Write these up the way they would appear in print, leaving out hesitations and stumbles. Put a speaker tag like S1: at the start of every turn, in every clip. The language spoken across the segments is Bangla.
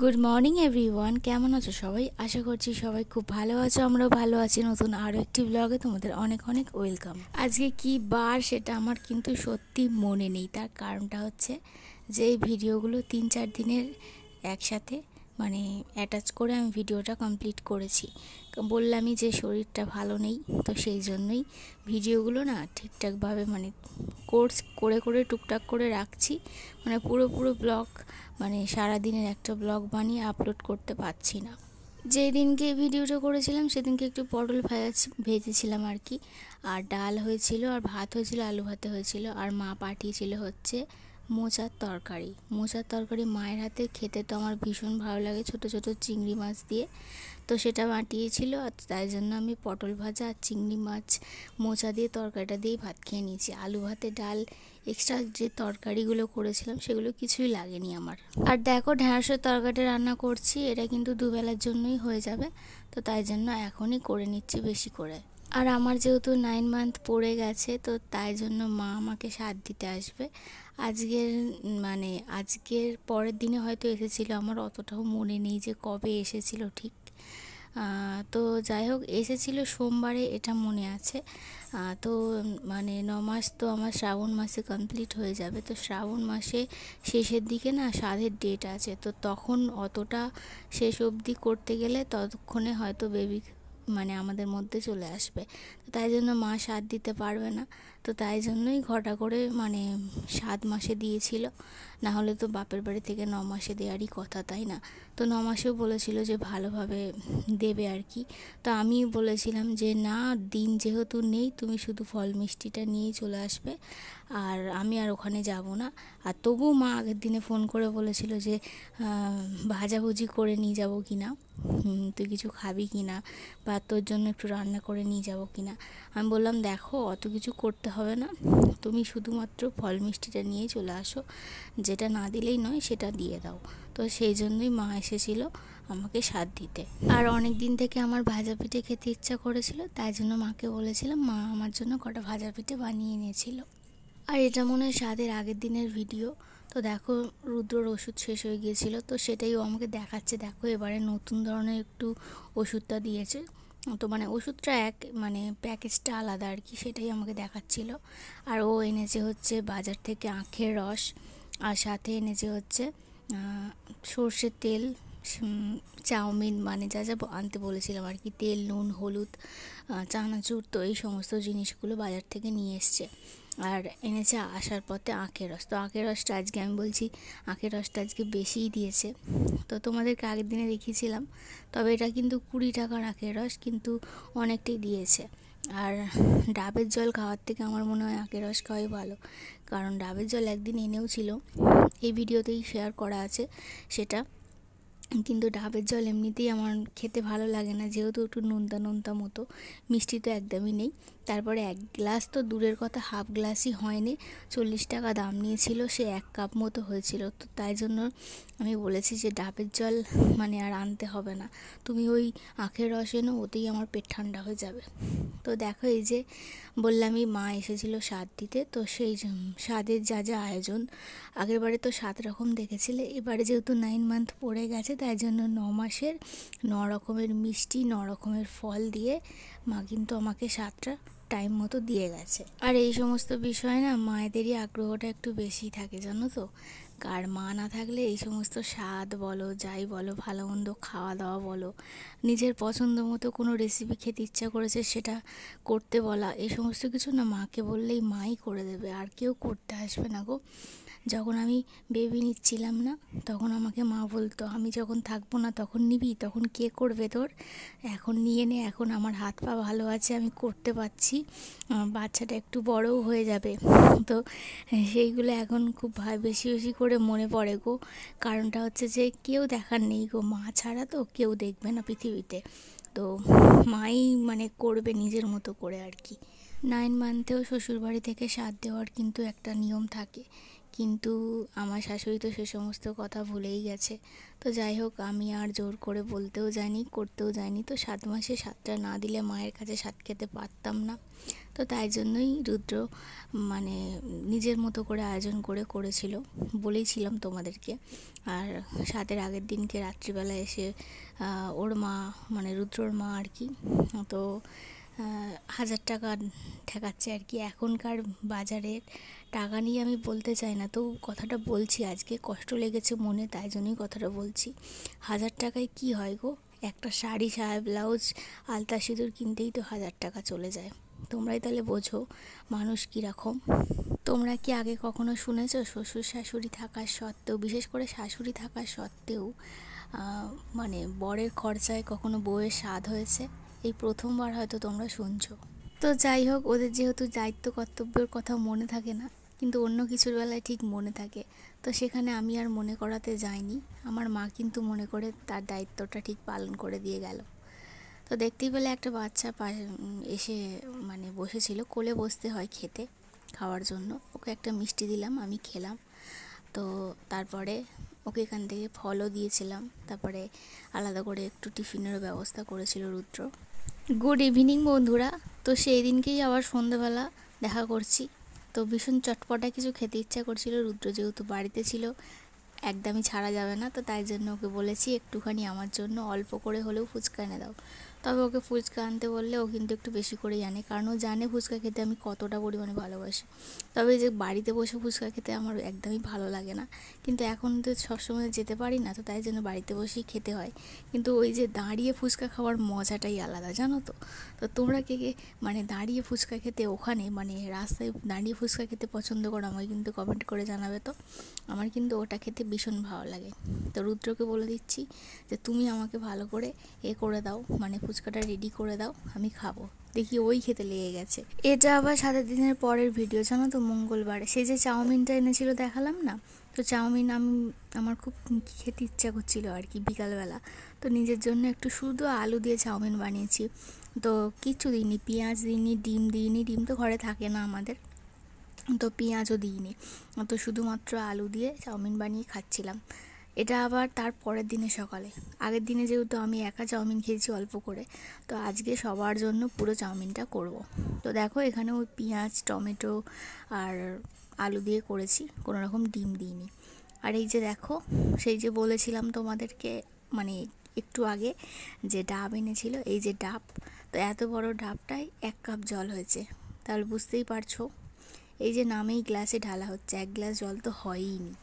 S1: গুড মর্নিং এভরিওয়ান, কেমন আছো সবাই? আশা করছি সবাই খুব ভালো আছো, আমরাও ভালো আছি। নতুন আরও একটি ব্লগে তোমাদের অনেক অনেক ওয়েলকাম। আজকে কি বার সেটা আমার কিন্তু সত্যি মনে নেই। তার কারণটা হচ্ছে যে এই ভিডিওগুলো 3-4 দিনের একসাথে অ্যাটাচ করে আমি ভিডিওটা কমপ্লিট করেছি। বললামই যে শরীরটা ভালো নেই, তো সেই জন্যই ভিডিওগুলো না ঠিকঠাকভাবে কোর্স করে করে টুকটাক করে রাখছি। পুরো ব্লগ সারাদিনের একটা ব্লগ বানিয়ে আপলোড করতে পারছি না। যেই দিনকে ভিডিওটা করেছিলাম সেদিনকে একটু পটল ভেজেছিলাম আর কি, আর ডাল হয়েছিল, আর ভাত হয়েছিল, আলু ভাতে হয়েছিল, আর মা পাঠিয়েছিল হচ্ছে মোচার তরকারি মায়ের হাতে খেতে তো আমার ভীষণ ভালো লাগে, ছোট ছোট চিংড়ি মাছ দিয়ে। তো সেটা বাটিয়েছিল, আর তাই জন্য আমি পটল ভাজা আর চিংড়ি মাছ মোচা দিয়ে তরকারিটা দিয়েই ভাত খেয়ে নিয়েছি। আলু ভাতে ডাল এক্সট্রা যে তরকারিগুলো করেছিলাম সেগুলো কিছুই লাগেনি আমার। আর দেখো, ঢ্যাঁড়সের তরকারিটা রান্না করছি, এটা কিন্তু দুবেলার জন্যই হয়ে যাবে, তো তাই জন্য এখনই করে নিচ্ছি বেশি করে। আর আমার যেহেতু 9 মান্থ পড়ে গেছে, তো তাই জন্য মা আমাকে সাথ দিতে আসবে। আজকের আজকের পরের দিনে হয়তো এসেছিলো, আমার অতটাও মনে নেই যে কবে এসেছিল ঠিক। তো যাই হোক, এসেছিলো সোমবারে, এটা মনে আছে। তো 9 মাস তো আমার শ্রাবণ মাসে কমপ্লিট হয়ে যাবে। তো শ্রাবণ মাসে শেষের দিকে না সাধের ডেট আছে, তো তখন অতটা শেষ অবধি করতে গেলে ততক্ষণে হয়তো বেবি আমাদের মধ্যে চলে আসবে। তো তাই জন্য মা সাধ দিতে পারবে না, তো তাই জন্যই ঘটা করে 7 মাসে দিয়েছিল। না হলে তো বাপের বাড়ি থেকে 9 মাসে দেওয়ারই কথা, তাই না? তো 9 মাসেও বলেছিল যে ভালোভাবে দেবে আর কি। তো আমি বলেছিলাম যে না, দিন যেহেতু নেই, তুমি শুধু ফল মিষ্টিটা নিয়েই চলে আসবে, আর আমি আর ওখানে যাব না। আর তবুও মা আগের দিনে ফোন করে বলেছিল যে ভাজাভুজি করে নিয়ে যাবো কি না, তুই কিছু খাবি কি না, বা তোর জন্য একটু রান্না করে নিয়ে যাবো কি না। আমি বললাম দেখো, অত কিছু করতে হবে না, তুমি শুধুমাত্র ফল মিষ্টিটা নিয়েই চলে আসো, যেটা না দিলেই নয় সেটা দিয়ে দাও। তো সেই জন্যই মা এসেছিল আমাকে সাথ দিতে। আর অনেক দিন থেকে আমার ভাজা পিঠে খেতে ইচ্ছা করেছিল, তাই জন্য মাকে বলেছিলাম, মা আমার জন্য কটা ভাজা পিঠে বানিয়ে এনেছিল। আর এটা মনে হয় স্বাদের আগের দিনের ভিডিও। তো দেখো, রুদ্রর ওষুধ শেষ হয়ে গিয়েছিল, তো সেটাই ও আমাকে দেখাচ্ছে। দেখো, এবারে নতুন ধরনের একটু ওষুধটা দিয়েছে, তো ওষুধটা প্যাকেজটা আলাদা আর কি, সেটাই আমাকে দেখাচ্ছিল। আর ও এনেছে হচ্ছে বাজার থেকে আখের রস, আর সাথে এনেছে হচ্ছে সর্ষের তেল, চাউমিন, যা যা আনতে বলেছিলাম আর কি, তেল, নুন, হলুদ, চানাচুর, তো এই সমস্ত জিনিসগুলো বাজার থেকে নিয়ে এসছে। আর এনেছে আসার পথে আখের রস। তো আখের রসটা আজকে আমি বলছি, আখের রসটা আজকে বেশিই দিয়েছে। তো তোমাদেরকে আগের দিনে দেখিয়েছিলাম, তবে এটা কিন্তু 20 টাকার আখের রস, কিন্তু অনেকটাই দিয়েছে। আর ডাবের জল খাওয়ার থেকে আমার মনে হয় আখের রস খাওয়াই ভালো, কারণ ডাবের জল একদিন এনেও ছিল, এই ভিডিওতেই শেয়ার করা আছে সেটা। কিন্তু ডাবের জল এমনিতেই আমার খেতে ভালো লাগে না, যেহেতু একটু নোনতা নোনতা মতো, মিষ্টি তো একদমই নেই। তারপরে 1 গ্লাস তো দূরের কথা, হাফ গ্লাসই হয়নি, 40 টাকা দাম নিয়েছিল, সে 1 কাপ মতো হয়েছিল। তো তাই জন্য আমি বলেছি যে ডাবের জল আর আনতে হবে না, তুমি ওই আখের রস এনো, ওতেই আমার পেট ঠান্ডা হয়ে যাবে। তো দেখো, এই যে বললামই মা এসেছিলো স্বাদ দিতে, তো সেই স্বাদের যা যা আয়োজন, আগের বারে তো 7 রকম দেখেছিলে, এবারে যেহেতু 9 মান্থ পড়ে গেছে, তাই জন্য 9 মাসের 9 রকমের মিষ্টি, 9 রকমের ফল দিয়ে মা কিন্তু আমাকে 7টা টাইম মতো দিয়ে গেছে। আর এই সমস্ত বিষয়ে না মায়েদেরই আগ্রহটা একটু বেশি থাকে, জানো তো। কার মা না থাকলে এই সমস্ত স্বাদ বলো, যাই বলো, ভালো মন্দ খাওয়া দাওয়া বলো, নিজের পছন্দ মতো কোনো রেসিপি খেতে ইচ্ছা করেছে সেটা করতে বলা, এই সমস্ত কিছু না মাকে বললেই মাই করে দেবে, আর কেউ করতে আসবে না গো। যখন আমি বেবি নিচ্ছিলাম না, তখন আমাকে মা বলতো, আমি যখন থাকবো না তখন নিবি, তখন কে করবে তোর, এখন নিয়ে নে, এখন আমার হাত পা ভালো আছে, আমি করতে পারছি, বাচ্চাটা একটু বড়ও হয়ে যাবে। তো সেইগুলো এখন খুব বেশি বেশি করে মনে পড়ে গো। কারণটা হচ্ছে যে কেউ দেখার নেই গো, মা ছাড়া তো কেউ দেখবে না পৃথিবীতে, তো মাই করবে নিজের মতো করে আর কি। 9 মান্থেও শ্বশুরবাড়ি থেকে সাথ দেওয়ার কিন্তু একটা নিয়ম থাকে, কিন্তু আমার শাশুড়ি তো সে সমস্ত কথা ভুলেই গেছে। তো যাই হোক, আমি আর জোর করে বলতেও যাইনি, করতেও যাইনি। তো 7 মাসে 7টা না দিলে মায়ের কাছে 7 খেতে পারতাম না। তো তাই জন্যই রুদ্র মানে নিজের মতো করে আয়োজন করেছিল, বলেইছিলাম তোমাদেরকে। আর 7-এর আগের দিনকে রাত্রিবেলা এসে ওর মা, মানে রুদ্রর মা আর কি, তো 1000 টাকা ঠেকাচ্ছে আর কি। এখনকার বাজারের টাকা নিয়ে আমি বলতে চাই না, তো কথাটা বলছি, আজকে কষ্ট লেগেছে মনে, তাই জন্যই কথাটা বলছি। 1000 টাকায় কি হয় গো? একটা শাড়ি, সায়া, ব্লাউজ, আলতা সিঁদুর কিনতেই তো 1000 টাকা চলে যায়। তোমরাই তাহলে বোঝো মানুষ কীরকম। তোমরা কি আগে কখনো শুনেছো শ্বশুর শাশুড়ি থাকার সত্ত্বেও, বিশেষ করে শাশুড়ি থাকার সত্ত্বেও মানে বরের খরচায় কখনো বউয়ের স্বাদ হয়েছে? এই প্রথমবার হয়তো তোমরা শুনছো। তো যাই হোক, ওদের যেহেতু দায়িত্ব কর্তব্যের কথা মনে থাকে না, কিন্তু অন্য কিছুর বেলায় ঠিক মনে থাকে। তো সেখানে আমি আর মনে করাতে যাইনি, আমার মা কিন্তু মনে করে তার দায়িত্বটা ঠিক পালন করে দিয়ে গেল। তো দেখতেই পেলে একটা বাচ্চা এসে মানে বসেছিল, কোলে বসতে হয় খেতে, খাওয়ার জন্য। ওকে একটা মিষ্টি দিলাম, আমি খেলাম। তো তারপরে ওকে এখান থেকে ফলও দিয়েছিলাম। তারপরে আলাদা করে একটু টিফিনেরও ব্যবস্থা করেছিল রুদ্র। গুড ইভিনিং বন্ধুরা। তো সেই দিনকেই আবার সন্ধ্যেবেলা দেখা করছি। তো ভীষণ চটপটা কিছু খেতে ইচ্ছা করছিল, রুদ্র যেহেতু বাড়িতে ছিল, একদমই ছাড়া যাবে না। তো তাই জন্য ওকে বলেছি একটুখানি আমার জন্য অল্প করে হলেও ফুচকা এনে দাও। তবে ওকে ফুচকা আনতে বললে ও কিন্তু একটু বেশি করেই আনে, কারণ ও জানে ফুচকা খেতে আমি কতটা পরিমাণে ভালোবাসি। তবে যে বাড়িতে বসে ফুচকা খেতে আমার একদমই ভালো লাগে না, কিন্তু এখন তো সবসময় যেতে পারি না, তো তাই জন্য বাড়িতে বসেই খেতে হয়। কিন্তু ওই যে দাঁড়িয়ে ফুচকা খাওয়ার মজাটাই আলাদা, জানো তো। তো তোমরা কে কে মানে দাঁড়িয়ে ফুচকা খেতে, ওখানে মানে রাস্তায় দাঁড়িয়ে ফুচকা খেতে পছন্দ করো? আমায় কিন্তু কমেন্ট করে জানাবে তো। আমার কিন্তু ওটা খেতে ভীষণ ভালো লাগে। তো রুদ্রকে বলে দিচ্ছি যে তুমি আমাকে ভালো করে করে দাও, মানে ফুচকাটা রেডি করে দাও, আমি খাবো। দেখি ওই খেতে লেগে গেছে। এটা আবার 7 দিনের পরের ভিডিও, জানো তো, মঙ্গলবারে সেই যে চাউমিনটা এনেছিল দেখালাম না, তো চাউমিন আমার খুব খেতে ইচ্ছা করছিল আর কি বিকালবেলা। তো নিজের জন্য একটু শুধু আলু দিয়ে চাউমিন বানিয়েছি। তো কিচ্ছু দিইনি, পেঁয়াজ দিইনি, ডিম দিইনি, ডিম তো ঘরে থাকে না আমাদের, তো পেঁয়াজও দিইনি। তো শুধুমাত্র আলু দিয়ে চাউমিন বানিয়ে খাচ্ছিলাম। এটা আবার তার পরের দিনে সকালে। আগের দিনে যেহেতু আমি একা চাউমিন খেয়েছি অল্প করে, তো আজকে সবার জন্য পুরো চাউমিনটা করব। তো দেখো এখানে ওই পেঁয়াজ, টমেটো আর আলু দিয়ে করেছি, কোনো রকম ডিম দিইনি। আর এই যে দেখো, সেই যে বলেছিলাম তোমাদেরকে মানে একটু আগে, যে ডাব এনেছিল, এই যে ডাব, তো এত বড় ডাবটায় 1 কাপ জল হয়েছে। তাহলে বুঝতেই পারছো, এই যে নামেই গ্লাসে ঢালা হচ্ছে, 1 গ্লাস জল তো হয়ই নি।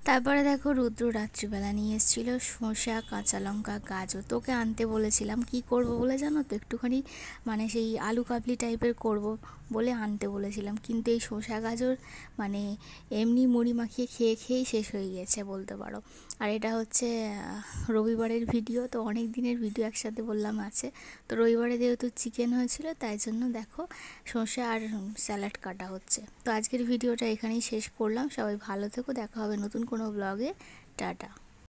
S1: তারপরে দেখো রুদ্র রাত্রিবেলা নিয়ে এসেছিল শসা, কাঁচা লঙ্কা, গাজর। তোকে আনতে বলেছিলাম, কি করব বলে জানো তো, একটুখানি মানে সেই আলু কাবলি টাইপের করব বলে আনতে বলেছিলাম, কিন্তু এই শসা গাজর মানে এমনি মুড়ি মাখিয়ে খেয়েই শেষ হয়ে গেছে বলতে পারো। আর এটা হচ্ছে রবিবারের ভিডিও, তো অনেক দিনের ভিডিও একসাথে বললাম আছে। তো রবিবারে যেহেতু চিকেন হয়েছিল, তাই জন্য দেখো শসা আর স্যালাড কাটা হচ্ছে। তো আজকের ভিডিওটা এখানেই শেষ করলাম। সবাই ভালো থেকো, দেখা হবে নতুন কোনো ব্লগে। টাটা।